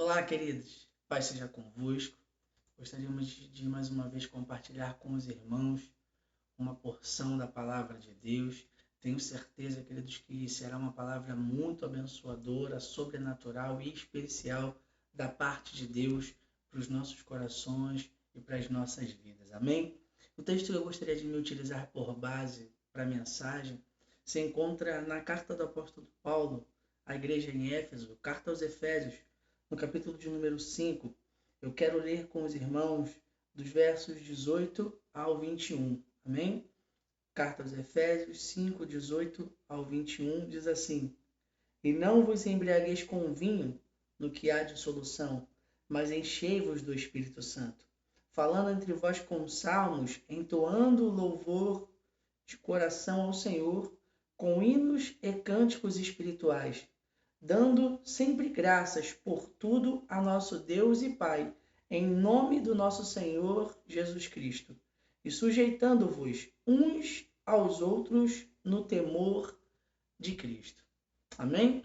Olá, queridos. Paz seja convosco. Gostaríamos de mais uma vez compartilhar com os irmãos uma porção da palavra de Deus. Tenho certeza, queridos, que será uma palavra muito abençoadora, sobrenatural e especial da parte de Deus para os nossos corações e para as nossas vidas. Amém? O texto que eu gostaria de me utilizar por base para a mensagem se encontra na carta do apóstolo Paulo à igreja em Éfeso, carta aos Efésios, no capítulo de número 5. Eu quero ler com os irmãos dos versos 18 ao 21. Amém? Carta aos Efésios 5, 18 ao 21 diz assim: E não vos embriagueis com vinho, no que há de dissolução, mas enchei-vos do Espírito Santo, falando entre vós com salmos, entoando louvor de coração ao Senhor, com hinos e cânticos espirituais, dando sempre graças por tudo a nosso Deus e Pai, em nome do nosso Senhor Jesus Cristo, e sujeitando-vos uns aos outros no temor de Cristo. Amém?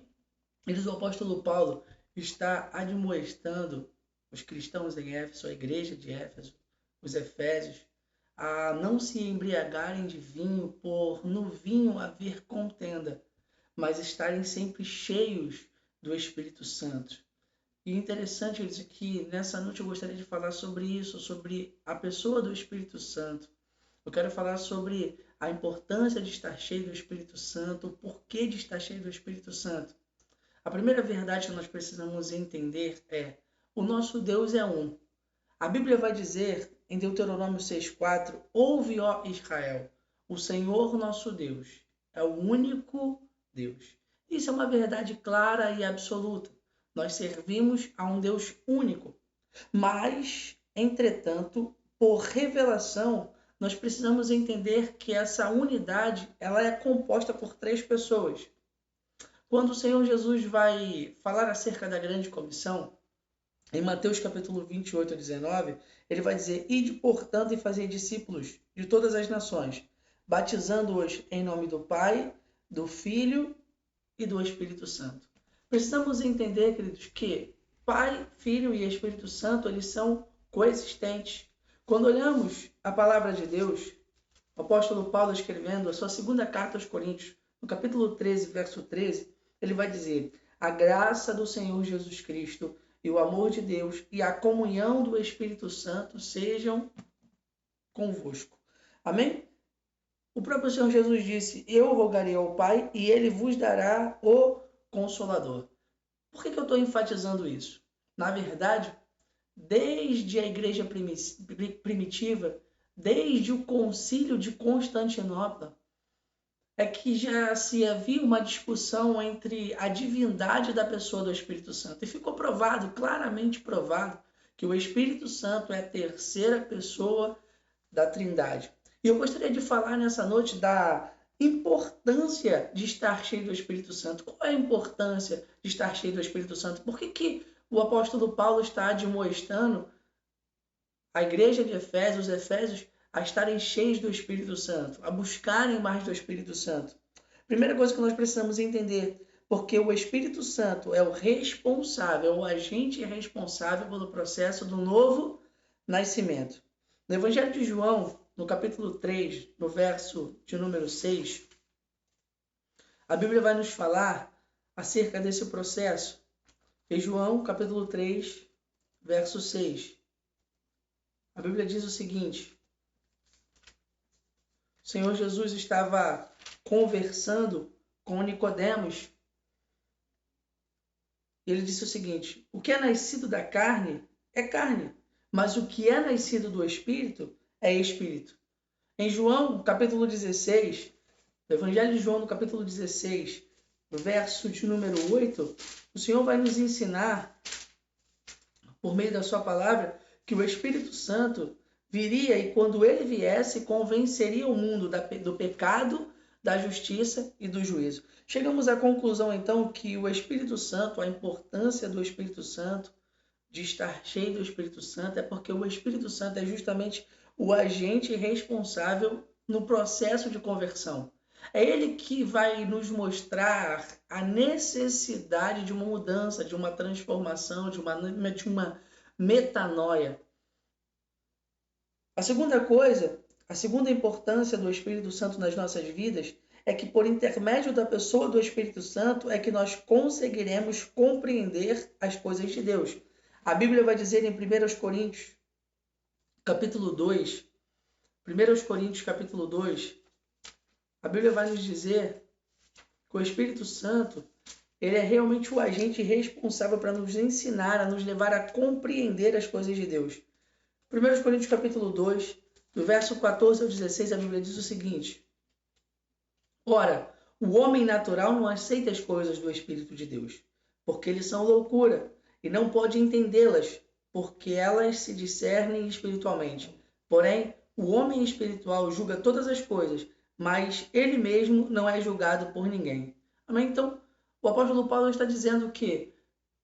O apóstolo Paulo está admoestando os cristãos em Éfeso, a igreja de Éfeso, os Efésios, a não se embriagarem de vinho, por no vinho haver contenda, mas estarem sempre cheios do Espírito Santo. E interessante é que nessa noite eu gostaria de falar sobre isso, sobre a pessoa do Espírito Santo. Eu quero falar sobre a importância de estar cheio do Espírito Santo, o porquê de estar cheio do Espírito Santo. A primeira verdade que nós precisamos entender é: o nosso Deus é um. A Bíblia vai dizer em Deuteronômio 6,4: Ouve, ó Israel, o Senhor nosso Deus é o único Deus. Isso é uma verdade clara e absoluta. Nós servimos a um Deus único. Mas, entretanto, por revelação, nós precisamos entender que essa unidade ela é composta por três pessoas. Quando o Senhor Jesus vai falar acerca da grande comissão, em Mateus capítulo 28 a 19, ele vai dizer: Ide, portanto, e fazei discípulos de todas as nações, batizando-os em nome do Pai, do Filho e do Espírito Santo. Precisamos entender, queridos, que Pai, Filho e Espírito Santo, eles são coexistentes. Quando olhamos a palavra de Deus, o apóstolo Paulo escrevendo a sua segunda carta aos Coríntios, no capítulo 13, verso 13, ele vai dizer: A graça do Senhor Jesus Cristo e o amor de Deus e a comunhão do Espírito Santo sejam convosco. Amém? O próprio Senhor Jesus disse: Eu rogarei ao Pai e ele vos dará o Consolador. Por que eu estou enfatizando isso? Na verdade, desde a igreja primitiva, desde o concílio de Constantinopla, é que já se havia uma discussão entre a divindade da pessoa do Espírito Santo. E ficou provado, claramente provado, que o Espírito Santo é a terceira pessoa da Trindade. E eu gostaria de falar nessa noite da importância de estar cheio do Espírito Santo. Qual é a importância de estar cheio do Espírito Santo? Por que o apóstolo Paulo está admoestando a igreja de Efésios, os Efésios, a estarem cheios do Espírito Santo, a buscarem mais do Espírito Santo? Primeira coisa que nós precisamos entender, porque o Espírito Santo é o responsável, o agente responsável pelo processo do novo nascimento. No Evangelho de João, no capítulo 3, no verso de número 6, a Bíblia vai nos falar acerca desse processo. Em João, capítulo 3, verso 6, a Bíblia diz o seguinte: o Senhor Jesus estava conversando com Nicodemos. Ele disse o seguinte: o que é nascido da carne é carne, mas o que é nascido do Espírito é Espírito. Em João, capítulo 16, no Evangelho de João, no capítulo 16, no verso de número 8, o Senhor vai nos ensinar, por meio da sua palavra, que o Espírito Santo viria e quando ele viesse, convenceria o mundo do pecado, da justiça e do juízo. Chegamos à conclusão, então, que o Espírito Santo, a importância do Espírito Santo, de estar cheio do Espírito Santo, é porque o Espírito Santo é justamente o agente responsável no processo de conversão. É Ele que vai nos mostrar a necessidade de uma mudança, de uma transformação, de uma metanoia. A segunda coisa, a segunda importância do Espírito Santo nas nossas vidas é que por intermédio da pessoa do Espírito Santo é que nós conseguiremos compreender as coisas de Deus. A Bíblia vai dizer em 1 Coríntios, capítulo 2, 1 Coríntios, capítulo 2, a Bíblia vai nos dizer que o Espírito Santo, ele é realmente o agente responsável para nos ensinar, a nos levar a compreender as coisas de Deus. 1 Coríntios, capítulo 2, do verso 14 ao 16, a Bíblia diz o seguinte: Ora, o homem natural não aceita as coisas do Espírito de Deus, porque eles são loucura, e não pode entendê-las, porque elas se discernem espiritualmente. Porém, o homem espiritual julga todas as coisas, mas ele mesmo não é julgado por ninguém. Amém? Então, o apóstolo Paulo está dizendo que,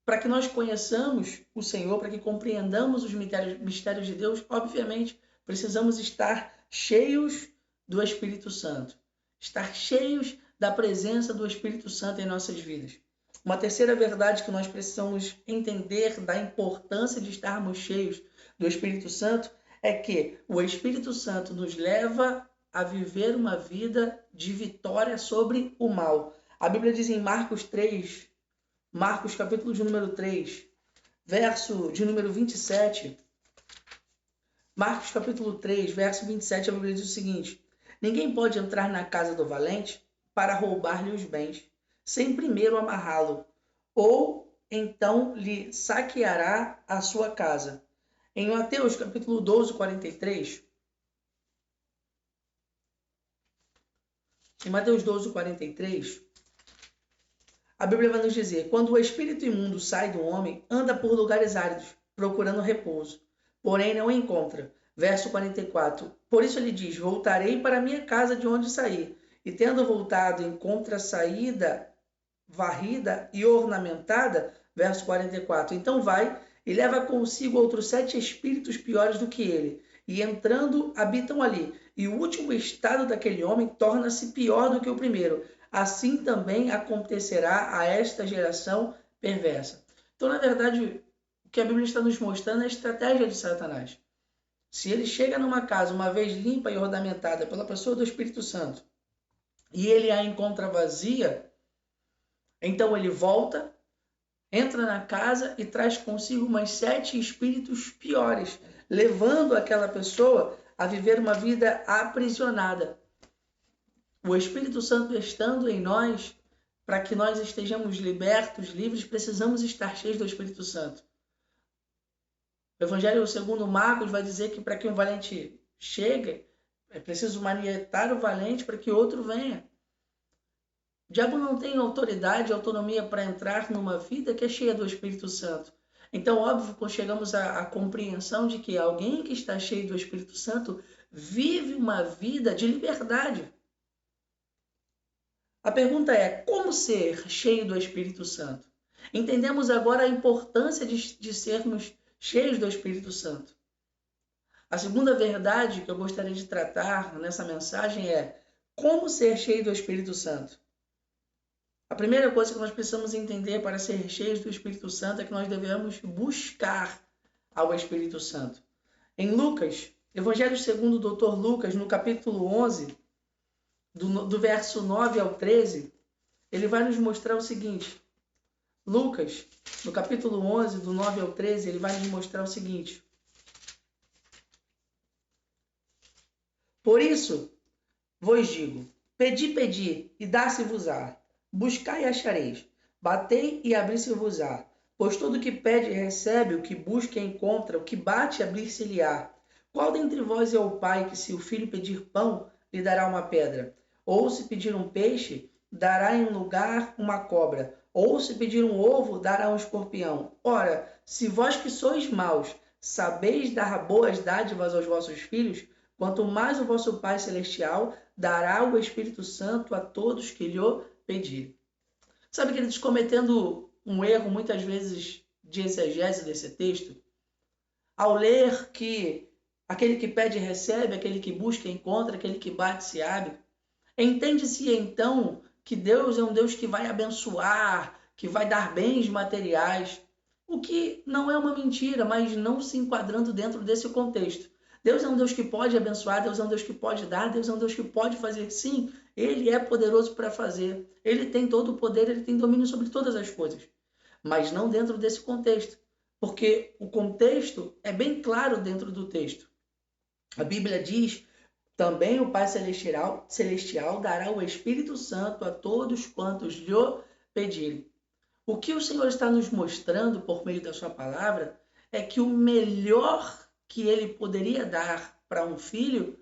para que nós conheçamos o Senhor, para que compreendamos os mistérios de Deus, obviamente, precisamos estar cheios do Espírito Santo. Estar cheios da presença do Espírito Santo em nossas vidas. Uma terceira verdade que nós precisamos entender da importância de estarmos cheios do Espírito Santo é que o Espírito Santo nos leva a viver uma vida de vitória sobre o mal. A Bíblia diz em Marcos 3, Marcos capítulo de número 3, verso de número 27. Marcos capítulo 3, verso 27, a Bíblia diz o seguinte: Ninguém pode entrar na casa do valente para roubar-lhe os bens, sem primeiro amarrá-lo, ou então lhe saqueará a sua casa. Em Mateus capítulo 12, 43, em Mateus 12, 43, a Bíblia vai nos dizer: Quando o espírito imundo sai do homem, anda por lugares áridos, procurando repouso, porém não encontra. Verso 44, por isso ele diz: Voltarei para a minha casa de onde saí, e tendo voltado, encontra a saída varrida e ornamentada. Verso 44, então vai e leva consigo outros 7 espíritos piores do que ele, e entrando habitam ali, e o último estado daquele homem torna-se pior do que o primeiro. Assim também acontecerá a esta geração perversa. Então, na verdade, o que a Bíblia está nos mostrando é a estratégia de Satanás. Se ele chega numa casa, uma vez limpa e ornamentada pela pessoa do Espírito Santo, e ele a encontra vazia, então ele volta, entra na casa e traz consigo mais 7 espíritos piores, levando aquela pessoa a viver uma vida aprisionada. O Espírito Santo estando em nós, para que nós estejamos libertos, livres, precisamos estar cheios do Espírito Santo. O Evangelho segundo Marcos vai dizer que para que um valente chegue, é preciso manietar o valente para que outro venha. O diabo não tem autoridade, autonomia para entrar numa vida que é cheia do Espírito Santo. Então, óbvio, quando chegamos à compreensão de que alguém que está cheio do Espírito Santo vive uma vida de liberdade. A pergunta é: como ser cheio do Espírito Santo? Entendemos agora a importância de sermos cheios do Espírito Santo. A segunda verdade que eu gostaria de tratar nessa mensagem é como ser cheio do Espírito Santo. A primeira coisa que nós precisamos entender para ser cheios do Espírito Santo é que nós devemos buscar ao Espírito Santo. Em Lucas, Evangelho segundo o Dr. Lucas, no capítulo 11, do verso 9 ao 13, ele vai nos mostrar o seguinte. Lucas, no capítulo 11, do 9 ao 13, ele vai nos mostrar o seguinte: Por isso, vos digo, pedi, e dá-se-vos-á. Buscai e achareis. Batei e abri-se-vos-á. Pois todo o que pede recebe, o que busca encontra, o que bate abrir-se-lhe-á. Qual dentre vós é o pai que, se o filho pedir pão, lhe dará uma pedra? Ou se pedir um peixe, dará em lugar uma cobra? Ou se pedir um ovo, dará um escorpião? Ora, se vós que sois maus, sabeis dar boas dádivas aos vossos filhos, quanto mais o vosso Pai Celestial dará o Espírito Santo a todos que lhe o pedirem. Sabe, queridos, cometendo um erro muitas vezes de exegese desse texto, ao ler que aquele que pede recebe, aquele que busca encontra, aquele que bate se abre, Entende-se então que Deus é um Deus que vai abençoar, que vai dar bens materiais, o que não é uma mentira, mas não se enquadrando dentro desse contexto. Deus é um Deus que pode abençoar, Deus é um Deus que pode dar, Deus é um Deus que pode fazer, sim, Ele é poderoso para fazer, Ele tem todo o poder, Ele tem domínio sobre todas as coisas, mas não dentro desse contexto, porque o contexto é bem claro dentro do texto. A Bíblia diz: também o Pai Celestial dará o Espírito Santo a todos quantos lhe pedirem. O que o Senhor está nos mostrando por meio da sua palavra é que o melhor que ele poderia dar para um filho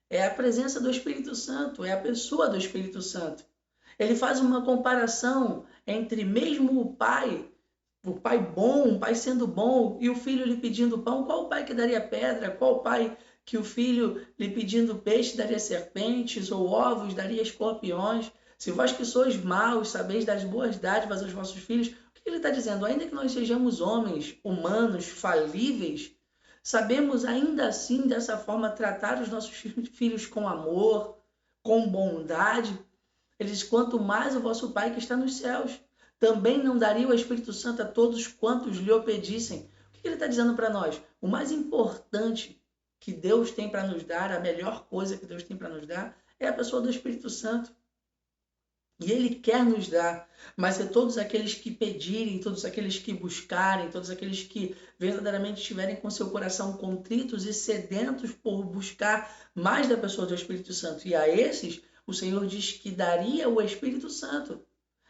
é a presença do Espírito Santo, é a pessoa do Espírito Santo. Ele faz uma comparação entre mesmo o pai bom, o pai sendo bom e o filho lhe pedindo pão. Qual o pai que daria pedra? Qual o pai que o filho lhe pedindo peixe daria serpentes, ou ovos daria escorpiões? Se vós que sois maus sabeis das boas dádivas aos vossos filhos, o que ele está dizendo? Ainda que nós sejamos homens, humanos, falíveis, sabemos ainda assim dessa forma tratar os nossos filhos com amor, com bondade. Ele diz: quanto mais o vosso Pai que está nos céus também não daria o Espírito Santo a todos quantos lhe o pedissem. O que ele está dizendo para nós? O mais importante que Deus tem para nos dar, a melhor coisa que Deus tem para nos dar, é a pessoa do Espírito Santo. E Ele quer nos dar, mas é todos aqueles que pedirem, todos aqueles que buscarem, todos aqueles que verdadeiramente estiverem com seu coração contritos e sedentos por buscar mais da pessoa do Espírito Santo. E a esses, o Senhor diz que daria o Espírito Santo.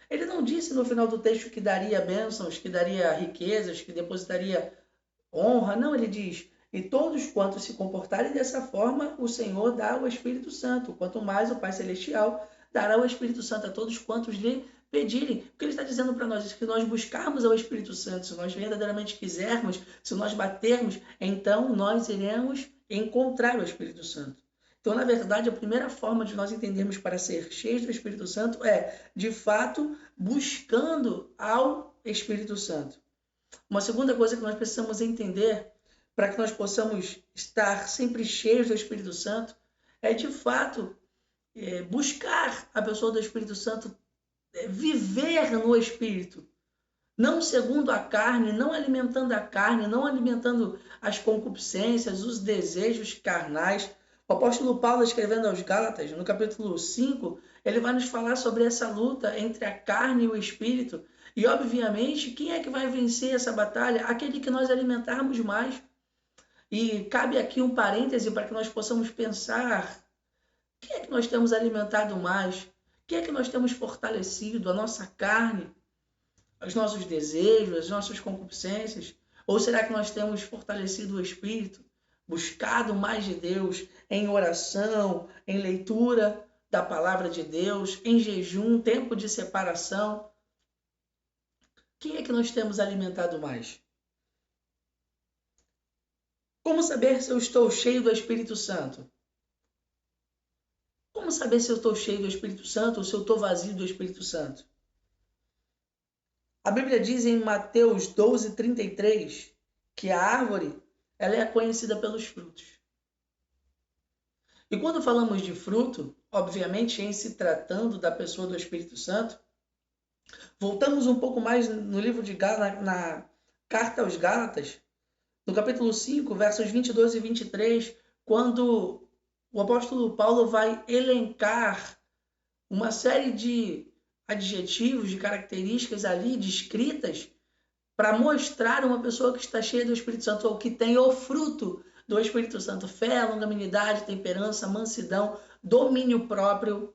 Ele não disse no final do texto que daria bênçãos, que daria riquezas, que depositaria honra. Não, ele diz: e todos quantos se comportarem dessa forma, o Senhor dá o Espírito Santo. Quanto mais o Pai Celestial dará o Espírito Santo a todos quantos lhe pedirem. O que ele está dizendo para nós é que nós buscarmos o Espírito Santo, se nós verdadeiramente quisermos, se nós batermos, então nós iremos encontrar o Espírito Santo. Então, na verdade, a primeira forma de nós entendermos para ser cheios do Espírito Santo é, de fato, buscando ao Espírito Santo. Uma segunda coisa que nós precisamos entender para que nós possamos estar sempre cheios do Espírito Santo é, de fato, buscar a pessoa do Espírito Santo, viver no Espírito, não segundo a carne, não alimentando a carne, não alimentando as concupiscências, os desejos carnais. O apóstolo Paulo, escrevendo aos Gálatas, no capítulo 5, ele vai nos falar sobre essa luta entre a carne e o Espírito. E, obviamente, quem é que vai vencer essa batalha? Aquele que nós alimentarmos mais. E cabe aqui um parêntese para que nós possamos pensar: quem é que nós temos alimentado mais? Quem é que nós temos fortalecido? A nossa carne? Os nossos desejos? As nossas concupiscências? Ou será que nós temos fortalecido o Espírito? Buscado mais de Deus em oração, em leitura da palavra de Deus, em jejum, tempo de separação? Quem é que nós temos alimentado mais? Como saber se eu estou cheio do Espírito Santo? Como saber se eu estou cheio do Espírito Santo ou se eu estou vazio do Espírito Santo? A Bíblia diz em Mateus 12:33 que a árvore ela é conhecida pelos frutos. E quando falamos de fruto, obviamente em se tratando da pessoa do Espírito Santo, voltamos um pouco mais no livro de Gálatas, na carta aos Gálatas, no capítulo 5, versos 22 e 23, quando o apóstolo Paulo vai elencar uma série de adjetivos, de características ali descritas para mostrar uma pessoa que está cheia do Espírito Santo ou que tem o fruto do Espírito Santo: fé, longanimidade, temperança, mansidão, domínio próprio.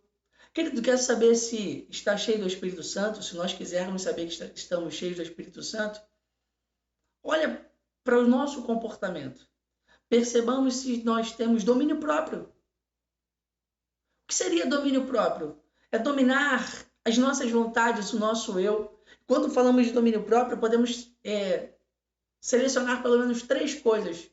Querido, quer saber se está cheio do Espírito Santo? Se nós quisermos saber que estamos cheios do Espírito Santo, olha para o nosso comportamento. Percebamos se nós temos domínio próprio. O que seria domínio próprio? É dominar as nossas vontades, o nosso eu. Quando falamos de domínio próprio, podemos selecionar pelo menos 3 coisas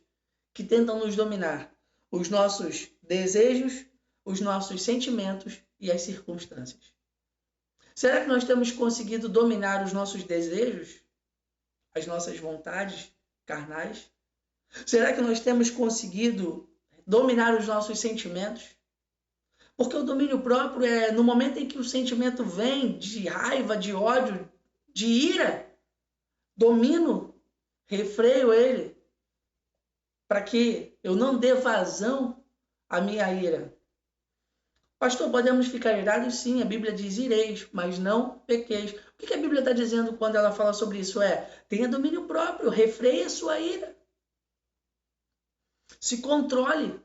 que tentam nos dominar: os nossos desejos, os nossos sentimentos e as circunstâncias. Será que nós temos conseguido dominar os nossos desejos, as nossas vontades carnais? Será que nós temos conseguido dominar os nossos sentimentos? Porque o domínio próprio é no momento em que o sentimento vem de raiva, de ódio, de ira, domino, refreio ele, para que eu não dê vazão à minha ira. Pastor, podemos ficar irados? Sim, a Bíblia diz ireis, mas não pequeis. O que a Bíblia está dizendo quando ela fala sobre isso? Tenha domínio próprio, refreie a sua ira. Se controle,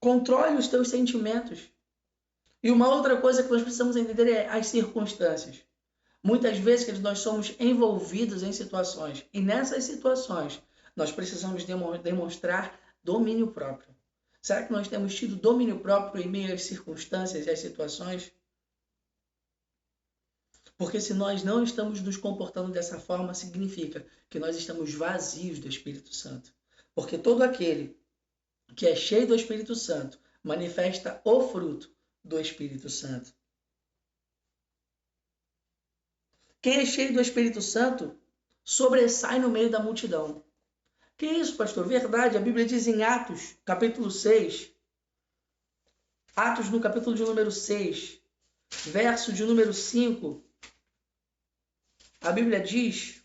controle os teus sentimentos. E uma outra coisa que nós precisamos entender é as circunstâncias. Muitas vezes nós somos envolvidos em situações, e nessas situações nós precisamos demonstrar domínio próprio. Será que nós temos tido domínio próprio em meio às circunstâncias e às situações? Porque se nós não estamos nos comportando dessa forma, significa que nós estamos vazios do Espírito Santo. Porque todo aquele que é cheio do Espírito Santo manifesta o fruto do Espírito Santo. Quem é cheio do Espírito Santo sobressai no meio da multidão. Que isso, pastor? Verdade, a Bíblia diz em Atos, capítulo 6, Atos no capítulo de número 6, verso de número 5, a Bíblia diz: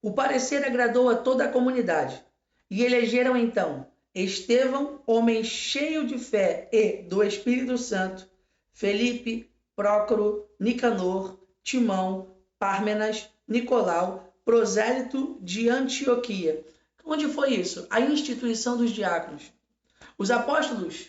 o parecer agradou a toda a comunidade, e elegeram então Estevão, homem cheio de fé e do Espírito Santo, Felipe, Prócoro, Nicanor, Timão, Pármenas, Nicolau, prosélito de Antioquia. Onde foi isso? A instituição dos diáconos. Os apóstolos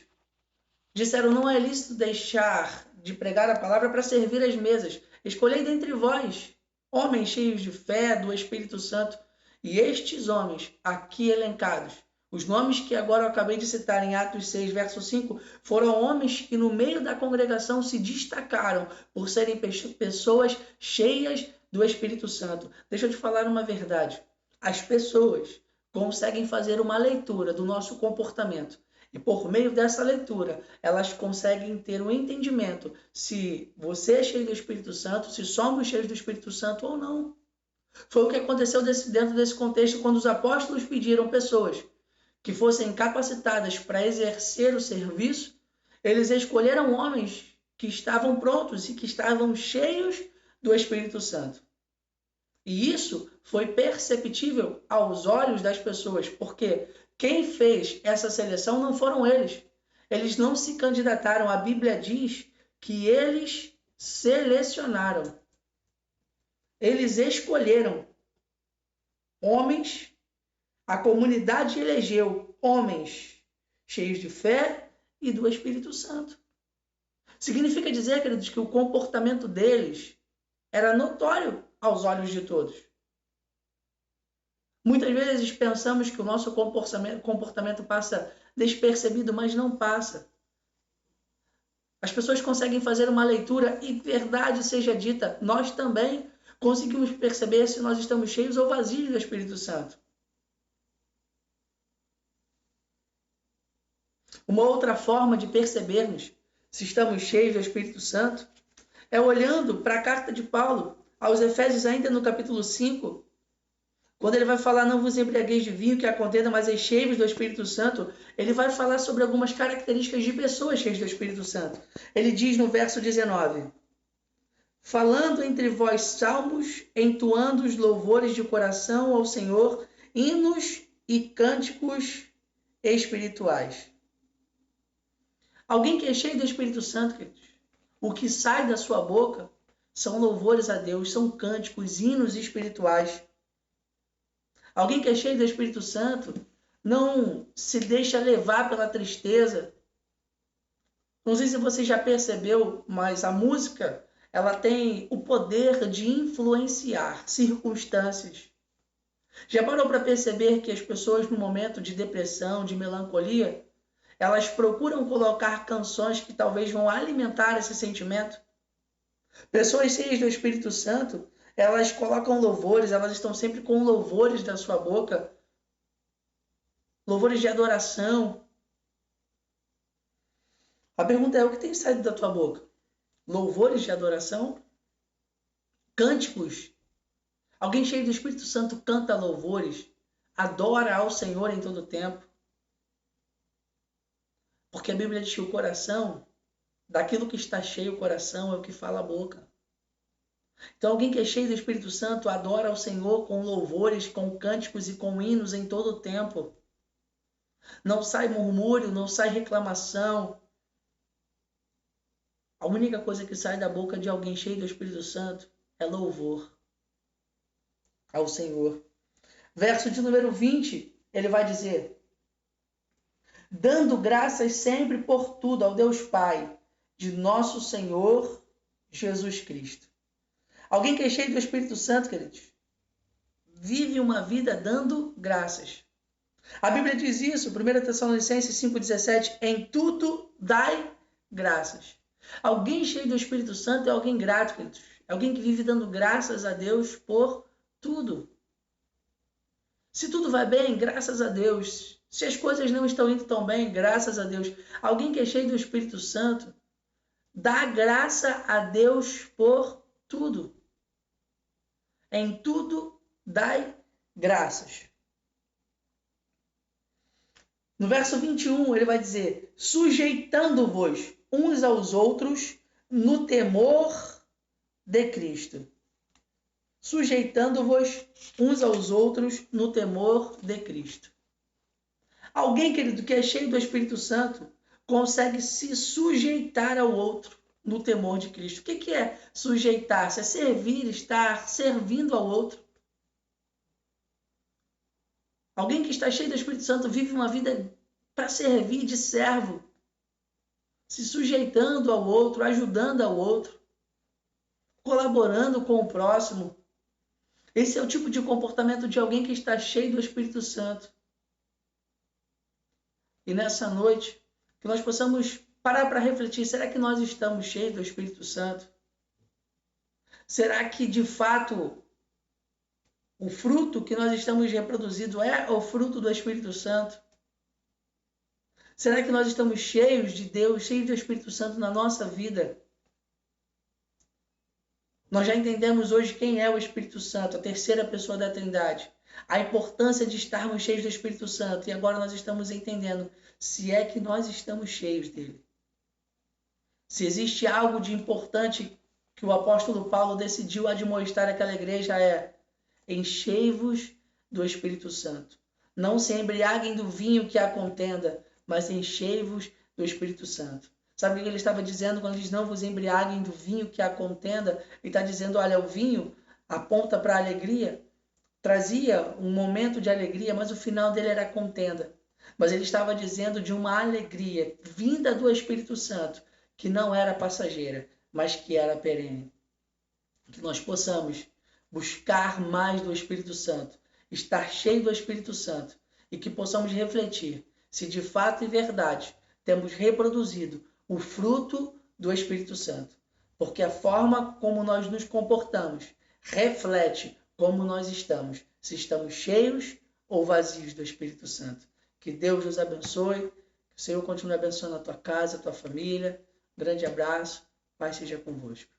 disseram: não é lícito deixar de pregar a palavra para servir as mesas. Escolhei dentre vós homens cheios de fé, do Espírito Santo. E estes homens aqui elencados, os nomes que agora eu acabei de citar em Atos 6, verso 5, foram homens que no meio da congregação se destacaram por serem pessoas cheias do Espírito Santo. Deixa eu te falar uma verdade. As pessoas conseguem fazer uma leitura do nosso comportamento. E por meio dessa leitura, elas conseguem ter um entendimento se você é cheio do Espírito Santo, se somos cheios do Espírito Santo ou não. Foi o que aconteceu dentro desse contexto quando os apóstolos pediram pessoas que fossem capacitadas para exercer o serviço. Eles escolheram homens que estavam prontos e que estavam cheios do Espírito Santo. E isso foi perceptível aos olhos das pessoas, porque quem fez essa seleção não foram eles. Eles não se candidataram. A Bíblia diz que eles selecionaram. Eles escolheram homens, a comunidade elegeu homens cheios de fé e do Espírito Santo. Significa dizer, queridos, que o comportamento deles era notório aos olhos de todos. Muitas vezes pensamos que o nosso comportamento passa despercebido, mas não passa. As pessoas conseguem fazer uma leitura e, verdade seja dita, nós também conseguimos perceber se nós estamos cheios ou vazios do Espírito Santo. Uma outra forma de percebermos se estamos cheios do Espírito Santo é olhando para a carta de Paulo aos Efésios, ainda no capítulo 5, quando ele vai falar: não vos embriagueis de vinho que a contenda, mas cheios do Espírito Santo. Ele vai falar sobre algumas características de pessoas cheias do Espírito Santo. Ele diz no verso 19: falando entre vós salmos, entoando os louvores de coração ao Senhor, hinos e cânticos espirituais. Alguém que é cheio do Espírito Santo, queridos, o que sai da sua boca são louvores a Deus, são cânticos, hinos espirituais. Alguém que é cheio do Espírito Santo não se deixa levar pela tristeza. Não sei se você já percebeu, mas a música, ela tem o poder de influenciar circunstâncias. Já parou para perceber que as pessoas no momento de depressão, de melancolia, elas procuram colocar canções que talvez vão alimentar esse sentimento? Pessoas cheias do Espírito Santo, elas colocam louvores, elas estão sempre com louvores da sua boca, louvores de adoração. A pergunta é: o que tem saído da tua boca? Louvores de adoração? Cânticos? Alguém cheio do Espírito Santo canta louvores, adora ao Senhor em todo o tempo. Porque a Bíblia diz que o coração, daquilo que está cheio o coração, é o que fala a boca. Então alguém que é cheio do Espírito Santo adora ao Senhor com louvores, com cânticos e com hinos em todo o tempo. Não sai murmúrio, não sai reclamação. A única coisa que sai da boca de alguém cheio do Espírito Santo é louvor ao Senhor. Verso de número 20, ele vai dizer: dando graças sempre por tudo ao Deus Pai, de nosso Senhor Jesus Cristo. Alguém que é cheio do Espírito Santo, queridos, vive uma vida dando graças. A Bíblia diz isso, 1 Tessalonicenses 5,17, em tudo dai graças. Alguém cheio do Espírito Santo é alguém grato, queridos. É alguém que vive dando graças a Deus por tudo. Se tudo vai bem, graças a Deus. Se as coisas não estão indo tão bem, graças a Deus. Alguém que é cheio do Espírito Santo dá graça a Deus por tudo. Em tudo dai graças. No verso 21, ele vai dizer: sujeitando-vos uns aos outros no temor de Cristo. Sujeitando-vos uns aos outros no temor de Cristo. Alguém, querido, que é cheio do Espírito Santo, consegue se sujeitar ao outro no temor de Cristo. O que é sujeitar-se? É servir, estar servindo ao outro. Alguém que está cheio do Espírito Santo vive uma vida para servir de servo, se sujeitando ao outro, ajudando ao outro, colaborando com o próximo. Esse é o tipo de comportamento de alguém que está cheio do Espírito Santo. E nessa noite, que nós possamos parar para refletir, será que nós estamos cheios do Espírito Santo? Será que, de fato, o fruto que nós estamos reproduzindo é o fruto do Espírito Santo? Será que nós estamos cheios de Deus, cheios do Espírito Santo na nossa vida? Nós já entendemos hoje quem é o Espírito Santo, a terceira pessoa da Trindade. A importância de estarmos cheios do Espírito Santo. E agora nós estamos entendendo se é que nós estamos cheios dele. Se existe algo de importante que o apóstolo Paulo decidiu admoestar àquela igreja é: enchei-vos do Espírito Santo. Não se embriaguem do vinho que há contenda, mas enchei-vos do Espírito Santo. Sabe o que ele estava dizendo quando diz não vos embriaguem do vinho que há contenda? Ele está dizendo, olha, o vinho aponta para a alegria, trazia um momento de alegria, mas o final dele era contenda. Mas ele estava dizendo de uma alegria vinda do Espírito Santo, que não era passageira, mas que era perene. Que nós possamos buscar mais do Espírito Santo, estar cheio do Espírito Santo, e que possamos refletir se de fato e verdade temos reproduzido o fruto do Espírito Santo. Porque a forma como nós nos comportamos reflete como nós estamos, se estamos cheios ou vazios do Espírito Santo. Que Deus nos abençoe, que o Senhor continue abençoando a tua casa, a tua família. Grande abraço, Pai seja convosco.